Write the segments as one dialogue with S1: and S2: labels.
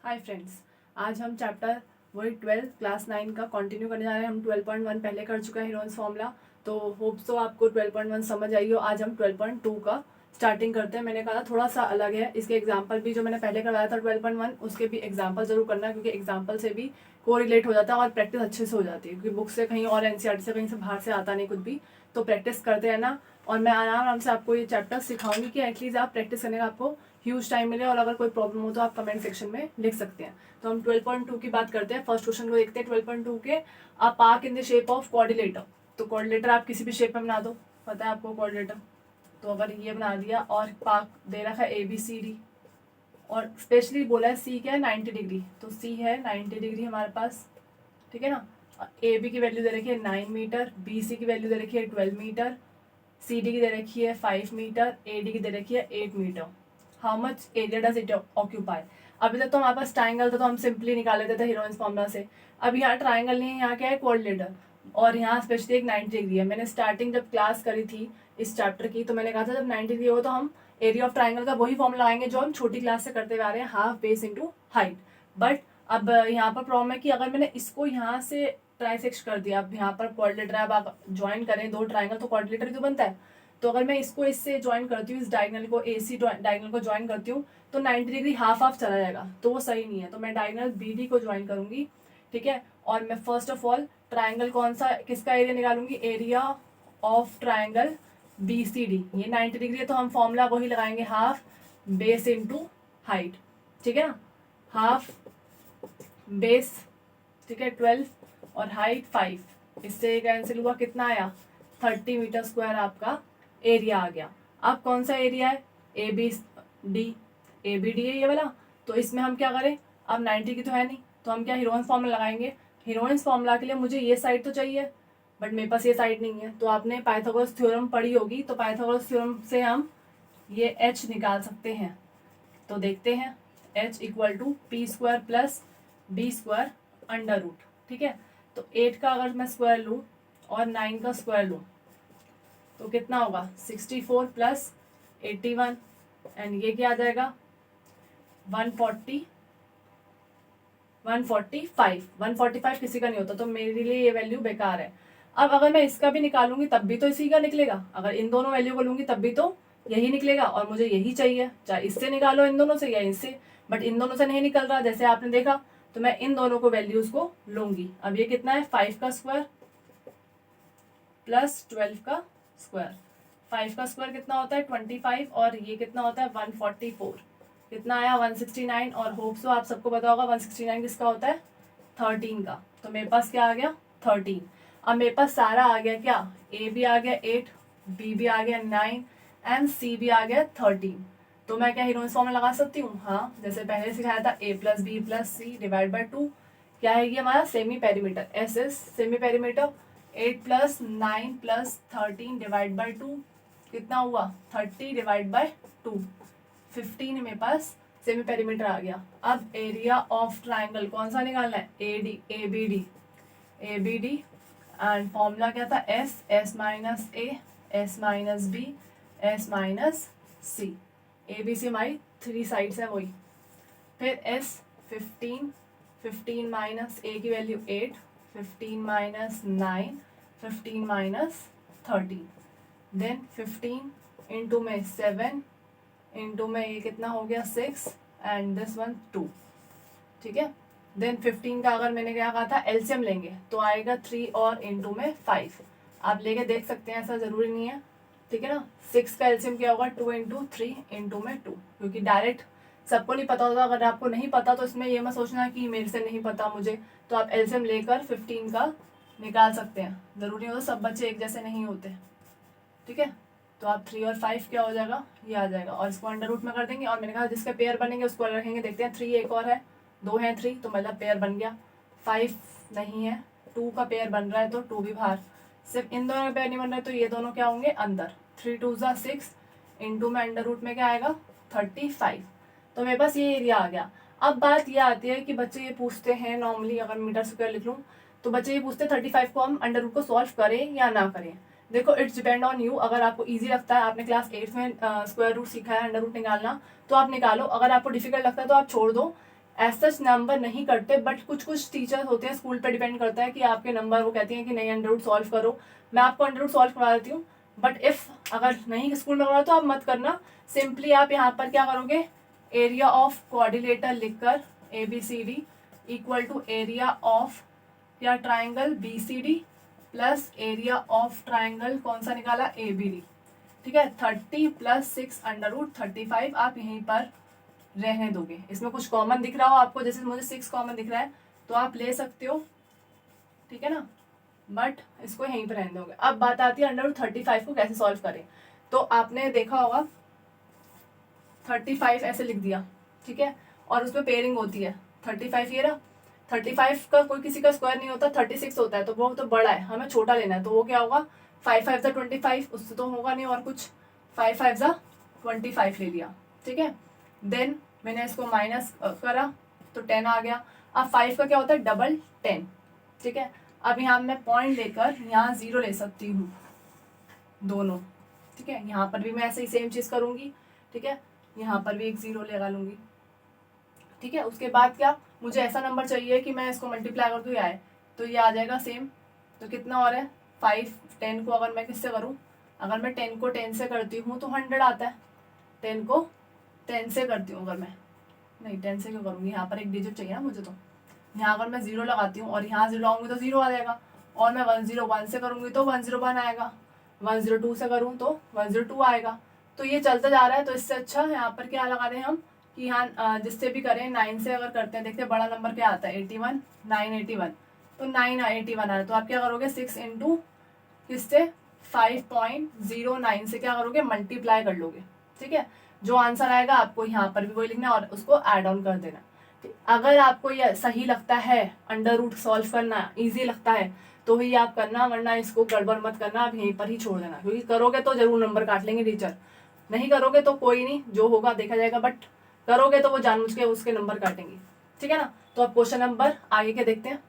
S1: Hi friends, आज हम chapter वही 12 क्लास 9 का कंटिन्यू करने जा रहे हैं। हम 12.1 पहले कर चुका है हीरोइंस फॉर्मूला, तो होप सो आपको 12.1 समझ आई हो। आज हम 12.2 का स्टार्टिंग करते हैं। मैंने कहा थोड़ा सा अलग है, इसके एग्जाम्पल भी जो मैंने पहले करवाया था 12.1 उसके भी एग्जाम्पल जरूर करना है, क्योंकि एग्जाम्पल से भी कोरिलेट हो जाता है और प्रैक्टिस अच्छे से हो जाती है, क्योंकि बुक से कहीं और एनसीईआरटी से कहीं से बाहर से आता नहीं कुछ भी। तो प्रैक्टिस करते रहना और मैं आराम से आपको ये चैप्टर सिखाऊंगी कि एटलीस्ट आप प्रैक्टिस करने का आपको ह्यूज टाइम मिले। और अगर कोई प्रॉब्लम हो तो आप कमेंट सेक्शन में लिख सकते हैं। तो हम 12.2 की बात करते हैं। फर्स्ट क्वेश्चन को देखते हैं 12.2 के। A park in the shape of coordinator. तो कोऑर्डिनेटर आप किसी भी शेप में बना दो, पता है आपको कोऑर्डिनेटर। तो अगर ये बना दिया और पार्क दे रखा है ABCD और स्पेशली बोला है C क्या है 90 डिग्री, तो C है 90 डिग्री हमारे पास, ठीक है ना। AB की वैल्यू दे रखी है 9 मीटर, BC की वैल्यू दे रखी है 12 मीटर, CD की दे रखी है 5 मीटर, AD की दे रखी है 8 metre. How much area does it occupy. अभी तक तो हमारे पास ट्राइंगल था तो हम सिंपली निकाल लेते थे हीरोइंस फॉर्मूला से। अब यहाँ ट्राइंगल नहीं है, यहाँ क्या है कोऑर्डिनेटर, और यहाँ स्पेशली एक 90 डिग्री है। मैंने स्टार्टिंग जब क्लास करी थी इस चैप्टर की तो मैंने कहा था जब 90 डिग्री हो तो हम एरिया ऑफ ट्राइंगल का वही फॉर्मूला लगाएंगे जो हम छोटी क्लास से करते हुए आ रहे हैं, half base into height. But अब यहाँ पर प्रॉब्लम है कि अगर मैंने इसको यहाँ से ट्राइसेक्ट कर दिया, अब यहाँ पर कोऑर्डिनेटर है, अब आप ज्वाइन करें दो ट्राइंगल तो कोऑर्डिनेटर ही तो बनता है। तो अगर मैं इसको इससे ज्वाइन करती हूँ, इस डायगोनल को AC डायगोनल को ज्वाइन करती हूँ तो 90 डिग्री हाफ हाफ चला जाएगा, तो वो सही नहीं है। तो मैं डायगोनल BD को ज्वाइन करूंगी, ठीक है। और मैं फर्स्ट ऑफ ऑल ट्राइंगल कौन सा किसका एरिया निकालूंगी, एरिया ऑफ ट्राइंगल BCD। ये 90 डिग्री है तो हम फॉर्मूला वही लगाएंगे, हाफ बेस इंटू हाइट, ठीक है ना। हाफ बेस, ठीक है 12 और हाइट 5, इससे कैंसिल हुआ, कितना आया 30 मीटर स्क्वायर आपका एरिया आ गया। अब कौन सा एरिया है, ABD है ये वाला। तो इसमें हम क्या करें, अब 90 की तो है नहीं तो हम क्या हीरोइंस फॉर्मूला लगाएंगे। हीरोइंस फॉर्मूला के लिए मुझे ये साइड तो चाहिए, बट मेरे पास ये साइड नहीं है। तो आपने पाइथागोरस थ्योरम पढ़ी होगी, तो पाइथागोरस थ्योरम से हम ये H निकाल सकते हैं। तो देखते हैं, H equal to P² plus B² under root, ठीक है। तो 8 का अगर मैं स्क्वायर लूँ और 9 का स्क्वायर लूँ तो कितना होगा 64 प्लस 81 एंड ये क्या आ जाएगा 145 किसी का नहीं होता, तो मेरे लिए ये वैल्यू बेकार है। अब अगर मैं इसका भी निकालूंगी तब भी तो इसी का निकलेगा, अगर इन दोनों वैल्यू को लूंगी तब भी तो यही निकलेगा, और मुझे यही चाहिए, चाहे इससे निकालो इन दोनों से या इनसे। बट इन दोनों से नहीं निकल रहा जैसे आपने देखा, तो मैं इन दोनों को वैल्यूज को लूंगी। अब ये कितना है 5 का स्क्वायर प्लस 12 का स्क्वायर। 5 का स्क्वायर कितना होता है 25 और ये कितना होता है 144, कितना आया 169। और होप सो आप सबको पता होगा 169 किसका होता है 13 का। तो मेरे पास क्या आ गया 13। अब मेरे पास सारा आ गया क्या, A भी आ गया 8, B भी आ गया 9 एंड C भी आ गया 13। तो मैं क्या हीरोइंस फॉर्मूला लगा सकती हूँ, हाँ जैसे पहले सिखाया था A plus B plus C divide by 2। क्या है ये हमारा semi perimeter, SS semi perimeter. 8 plus 9 plus 13 divide by 2 कितना हुआ 30 डिवाइड बाई 2, 15 मेरे पास सेमी पेरीमीटर आ गया। अब एरिया ऑफ ट्राइंगल कौन सा निकालना है, ABD एंड फॉर्मूला क्या था S minus A, S minus B, S minus C। ABC हमारी 3 साइड्स है वही। फिर S 15 माइनस A की वैल्यू 8, 15 माइनस 9, 15 माइनस 13, देन 15 इंटू में 7 इंटू में ये कितना हो गया 6 एंड दिस वन 2, ठीक है। देन 15 का अगर मैंने क्या कहा था एलसीएम लेंगे तो आएगा 3 और इंटू में 5। आप लेके देख सकते हैं, ऐसा जरूरी नहीं है, ठीक है ना। 6 का एलसीएम क्या होगा 2 इंटू 3 इंटू में 2, क्योंकि डायरेक्ट सबको नहीं पता होता। अगर आपको नहीं पता तो इसमें ये मत सोचना कि मेरे से नहीं पता मुझे, तो आप एलसीएम लेकर 15 का निकाल सकते हैं। जरूरी होता सब बच्चे एक जैसे नहीं होते, ठीक है। तो आप 3 और 5 क्या हो जाएगा ये आ जाएगा, और इसको अंडर रूट में कर देंगे। और मैंने कहा जिसके पेयर बनेंगे उसको अलग रखेंगे। देखते हैं 3 एक और है, 2 है 3, तो मतलब पेयर बन गया। 5 नहीं है, 2 का पेयर बन रहा है तो 2 भी बाहर। सिर्फ इन दोनों का पेयर नहीं बन रहा है तो ये दोनों क्या होंगे अंदर। 3 2 ज़ा 6 इंटू में अंडर रूट में क्या आएगा 35। तो मेरे पास ये एरिया आ गया। अब बात ये आती है कि बच्चे ये पूछते हैं, नॉर्मली अगर मीटर स्क्वायर लिख लूँ तो बच्चे ये पूछते हैं 35 को हम अंडर रूट को सॉल्व करें या ना करें। देखो इट्स डिपेंड ऑन यू, अगर आपको इजी लगता है, आपने क्लास 8 में स्क्वायर रूट सीखा है अंडर रूट निकालना तो आप निकालो, अगर आपको डिफिकल्ट लगता है तो आप छोड़ दो। एज सच नंबर नहीं करते, बट कुछ कुछ टीचर्स होते हैं, स्कूल पे डिपेंड करता है कि आपके नंबर, वो कहती हैं कि नहीं अंडर रूट सॉल्व करो, मैं आपको अंडर रूट सॉल्व करवा देती हूँ। बट इफ़ अगर नहीं स्कूल में करवा तो आप मत करना, सिंपली आप यहाँ पर क्या करोगे, एरिया ऑफ क्वाड्रिलेटर लिखकर ABCD equal to area of या triangle BCD plus area of triangle कौन सा निकाला, ABD। ठीक है, 30 + 6 अंडर रूट 35 आप यहीं पर रहने दोगे। इसमें कुछ कॉमन दिख रहा हो आपको, जैसे मुझे 6 कॉमन दिख रहा है तो आप ले सकते हो, ठीक है ना, बट इसको यहीं पर रहने दोगे। अब बात आती है अंडर रूट 35 को कैसे सॉल्व करें। तो आपने देखा होगा 35 ऐसे लिख दिया, ठीक है, और उसमें पेयरिंग होती है 35, ये रहा 35 का कोई किसी का स्क्वायर नहीं होता, 36 होता है, तो वो तो बड़ा है, हमें छोटा लेना है, तो वो क्या होगा 5 5 = 25, उससे तो होगा नहीं और कुछ, 5 5 = 25 ले लिया, ठीक है। देन मैंने इसको माइनस करा तो 10 आ गया। अब 5 का क्या होता है, डबल 10, ठीक है। अब यहाँ मैं पॉइंट लेकर यहाँ 0 ले सकती हूँ दोनों, ठीक है, यहाँ पर भी मैं ऐसे ही सेम चीज़ करूँगी, ठीक है, यहाँ पर भी एक 0 लगा लूँगी, ठीक है। उसके बाद क्या, मुझे ऐसा नंबर चाहिए कि मैं इसको मल्टीप्लाई कर दूँ, ये आए तो ये आ जाएगा सेम। तो कितना और है 5, 10 को अगर मैं किससे करूँ, अगर मैं 10 को 10 से करती हूँ तो 100 आता है, 10 को 10 से करती हूँ अगर मैं, नहीं 10 से क्यों करूँगी, यहाँ पर एक डिजिट चाहिए ना मुझे, तो यहाँ अगर मैं 0 लगाती हूँ और यहाँ 0 लगाऊंगी तो 0 आ जाएगा, और मैं 101 से करूँगी तो 101 आएगा, 102 से करूँ तो 102 आएगा। तो ये चलता जा रहा है। तो इससे अच्छा यहाँ पर क्या लगा दें हम कि यहाँ जिससे भी करें 9 से अगर करते हैं, देखते हैं बड़ा नंबर क्या आता है 81, 981, तो 981 आ रहा है। तो आप क्या करोगे 6 इंटू किससे 5.09 से क्या करोगे मल्टीप्लाई कर लोगे, ठीक है। जो आंसर आएगा आपको यहाँ पर भी वही लिखना है और उसको ऐड ऑन कर देना। अगर आपको ये सही लगता है, अंडर रूट सॉल्व करना इजी लगता है तो ही आप करना, वरना इसको गड़बड़ मत करना, आप यहीं पर ही छोड़ देना, क्योंकि करोगे तो जरूर नंबर काट लेंगे टीचर, नहीं करोगे तो कोई नहीं, जो होगा देखा जाएगा, बट करोगे तो वो जानबूझ के उसके नंबर काटेंगे, ठीक है ना। तो अब क्वेश्चन नंबर आगे के देखते हैं।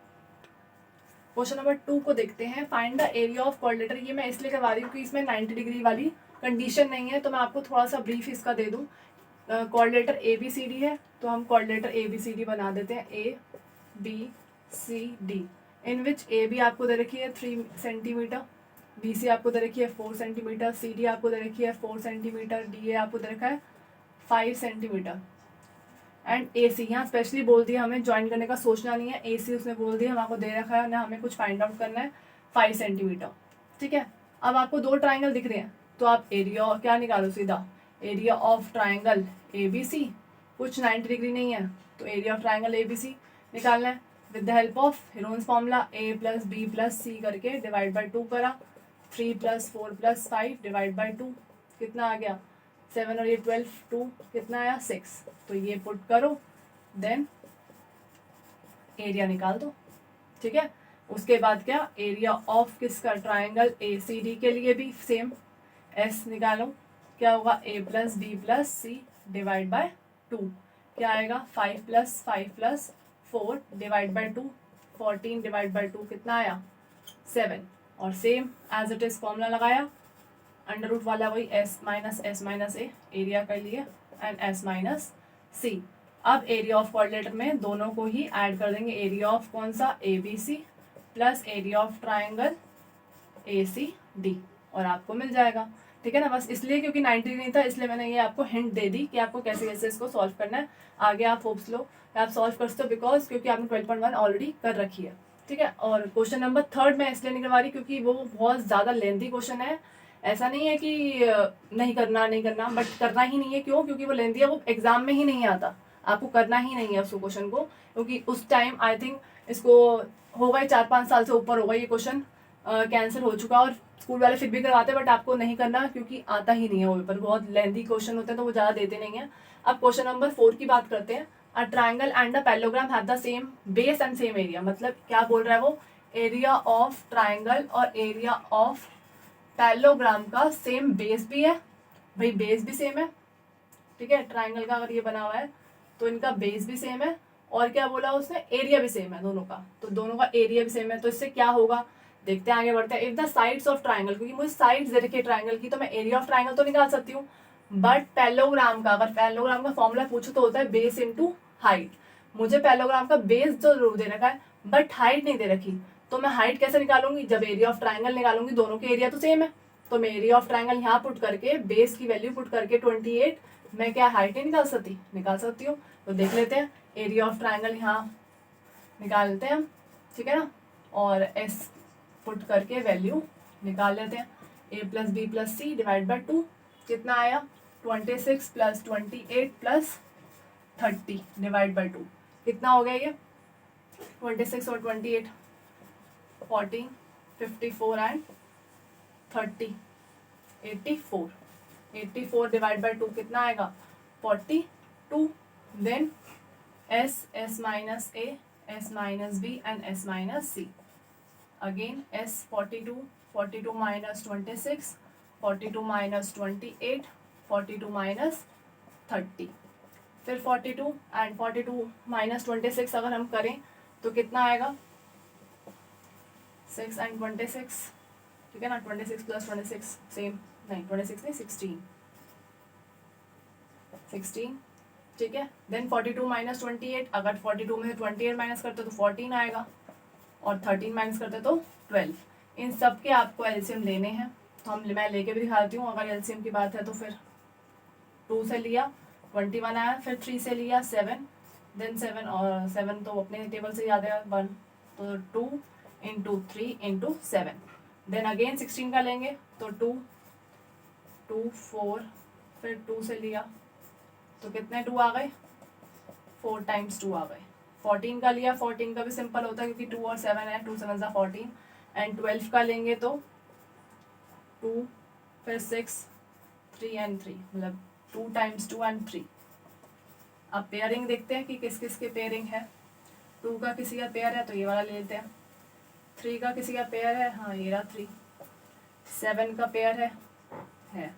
S1: क्वेश्चन नंबर 2 को देखते हैं, find the area of quadrilateral. ये मैं इसलिए करवा रही हूँ कि इसमें 90 डिग्री वाली कंडीशन नहीं है, तो मैं आपको थोड़ा सा ब्रीफ इसका दे दूँ। क्वाड्रिलेटर ABCD है, तो हम क्वाड्रिलेटर ABCD बना देते हैं, ABCD, इन विच AB आपको दे रखी है 3 सेंटीमीटर, BC आपको दे रखी है 4 सेंटीमीटर, CD आपको दे रखी है 4 सेंटीमीटर, DA आपको दे रखा है 5 सेंटीमीटर, एंड AC यहाँ स्पेशली बोल दिया, हमें ज्वाइन करने का सोचना नहीं है, AC उसने बोल दिया हमको दे रखा है ना, हमें कुछ फाइंड आउट करना है 5 सेंटीमीटर, ठीक है। अब आपको 2 ट्राइंगल दिख रहे हैं, तो आप एरिया क्या निकालो सीधा, एरिया ऑफ ट्राइंगल ABC, कुछ 90 डिग्री नहीं है तो एरिया ऑफ ट्राइंगल ABC निकालना है with the help of Heron's formula A + B + C करके डिवाइड बाय 2 करा, 3 + 4 + 5 डिवाइड बाय 2 कितना आ गया 7 और ये 12, 2 कितना आया 6, तो ये पुट करो, देन एरिया निकाल दो, ठीक है। उसके बाद क्या, एरिया ऑफ किसका ट्राइंगल ACD के लिए भी सेम S निकालो, क्या होगा A + B + C divide by 2, क्या आएगा 5 + 5 + 4 डिवाइड बाय 2, 14 डिवाइड बाय 2 कितना आया 7, और same as it is formula लगाया, अंडर रूट वाला वही S - A एरिया के लिए एंड S - C। अब एरिया ऑफ क्वाड्रिलेटर में दोनों को ही ऐड कर देंगे, एरिया ऑफ कौन सा ABC plus area of triangle ACD, और आपको मिल जाएगा, ठीक है ना। बस इसलिए क्योंकि 90 नहीं था इसलिए मैंने ये आपको हिंट दे दी कि आपको कैसे कैसे इसको सॉल्व करना है। आगे आप होप्स लो आप सॉल्व कर सकते हो, बिकॉज क्योंकि आपने 12.1 ऑलरेडी कर रखी है, ठीक है। और क्वेश्चन नंबर 3 मैं इसलिए नहीं करवा रही क्योंकि वो बहुत ज़्यादा लेंथी क्वेश्चन है, ऐसा नहीं है कि नहीं करना, बट करना ही नहीं है। क्यों, क्योंकि वो लेंथी है, वो एग्जाम में ही नहीं आता, आपको करना ही नहीं है उस क्वेश्चन को, क्योंकि उस टाइम आई थिंक इसको हो गए 4-5 साल से ऊपर होगा ये क्वेश्चन कैंसिल हो चुका, और स्कूल वाले फिर भी करवाते, बट आपको नहीं करना क्योंकि आता ही नहीं है वो पेपर, बहुत लेंथी क्वेश्चन होते हैं तो वो ज़्यादा देते नहीं है। अब क्वेश्चन नंबर 4 की बात करते हैं। A triangle and a parallelogram have the same base and same area, मतलब क्या बोल रहा है वो, एरिया ऑफ ट्राइंगल और एरिया ऑफ पैरेललोग्राम का सेम बेस भी है, भाई बेस भी सेम है, ठीक है। ट्राइंगल का अगर ये बना हुआ है तो इनका बेस भी सेम है, और क्या बोला उसने, एरिया भी सेम है दोनों का, तो दोनों का एरिया भी सेम है। तो इससे क्या होगा, देखते हैं, आगे बढ़ते हैं। If the sides of triangle, क्योंकि मुझे साइड्स दे रखी है ट्राइंगल की, तो मैं एरिया ऑफ ट्राइंगल तो निकाल सकती हूँ, बट पैरेललोग्राम का, अगर पैरेललोग्राम का फॉर्मूला पूछो तो होता है बेस इंटू हाइट, मुझे पैरेललोग्राम का बेस तो जरूर दे रखा है बट हाइट नहीं दे रखी, तो मैं हाइट कैसे निकालूंगी, जब एरिया ऑफ ट्राइंगल निकालूंगी दोनों के एरिया तो सेम है, तो मैं एरिया ऑफ ट्राइंगल यहाँ पुट करके बेस की वैल्यू पुट करके 28 मैं क्या हाइट नहीं निकाल सकती हूँ। तो देख लेते हैं, एरिया ऑफ ट्राइंगल यहाँ निकाल लेते हैं हम, ठीक है ना, और एस पुट करके वैल्यू निकाल लेते हैं। a plus B plus C divide by 2 कितना आया, 26 प्लस 28 प्लस 30 डिवाइड बाई 2 कितना हो गया ये, 26 और 28 14 54 एंड 30 84 डिवाइड बाई 2 कितना आएगा 42, then s minus a, s minus b and s minus c, again s 42 minus 26, 42 minus 28, 42 minus 30, फिर 42 एंड 42 माइनस 26 अगर हम करें तो कितना आएगा 6 एंड 26, ठीक है ना, 26 प्लस 26 सेम, नहीं 26 नहीं 16, ठीक है। देन 42 माइनस 28, अगर 42 में से 28 माइनस करते तो 14 आएगा और 13 माइनस करते तो 12। इन सब के आपको एलसीएम लेने हैं, तो मैं लेके भी दिखाती हूँ। अगर एलसीएम की बात है तो फिर 2 से लिया 21 आया, फिर 3 से लिया 7, देन 7 और 7 तो अपने टेबल से याद है 1, तो 2 इंटू 3 इंटू 7, देन अगेन 16 का लेंगे तो 2 4, फिर 2 से लिया तो कितने 2 आ गए, 4 टाइम्स 2 आ गए। 14 का लिया, 14 का भी सिंपल होता है क्योंकि 2 और 7 है, 2 7 14, एंड 12 का लेंगे तो 2 फिर 6 3 एंड 3, मतलब 2 टाइम्स 2 एंड 3। अब पेयरिंग देखते हैं कि किस किस के पेयरिंग है। 2 का किसी का पेयर है तो ये वाला ले लेते हैं, 3 का किसी का पेयर है, हाँ ये रहा 3, 7 का पेयर है,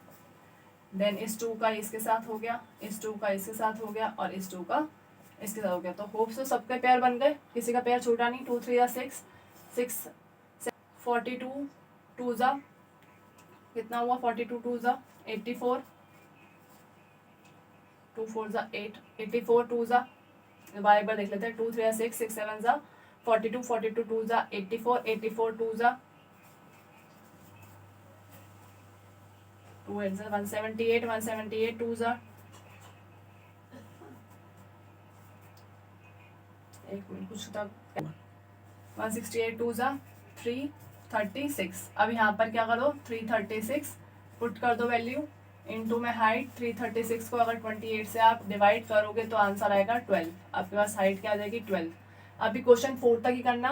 S1: देन इस 2 का इसके साथ हो गया, इस 2 का इसके साथ हो गया और इस 2 का इसके साथ हो गया। तो होप सो सबके पेयर बन गए, किसी का पेयर छूटा नहीं। 2 3 6 6 42 2 जा कितना हुआ, 42 2 जा 84, 2 4 जा 8, 84 2 जा, एक बार देख लेते हैं, 2 3 6 6 7 जा 42, 42 2 जा 84, 84 2 जा 2 8 जा 178, 178 2 जा, एक मिनट कुछ था, 168 2 जा 336। अब यहाँ पर क्या करो, 336 पुट कर दो वैल्यू इनटू में हाइट। 336 को अगर 28 से आप डिवाइड करोगे तो आंसर आएगा 12। आपके पास हाइट क्या आ जाएगी 12। अभी क्वेश्चन 4 तक ही करना।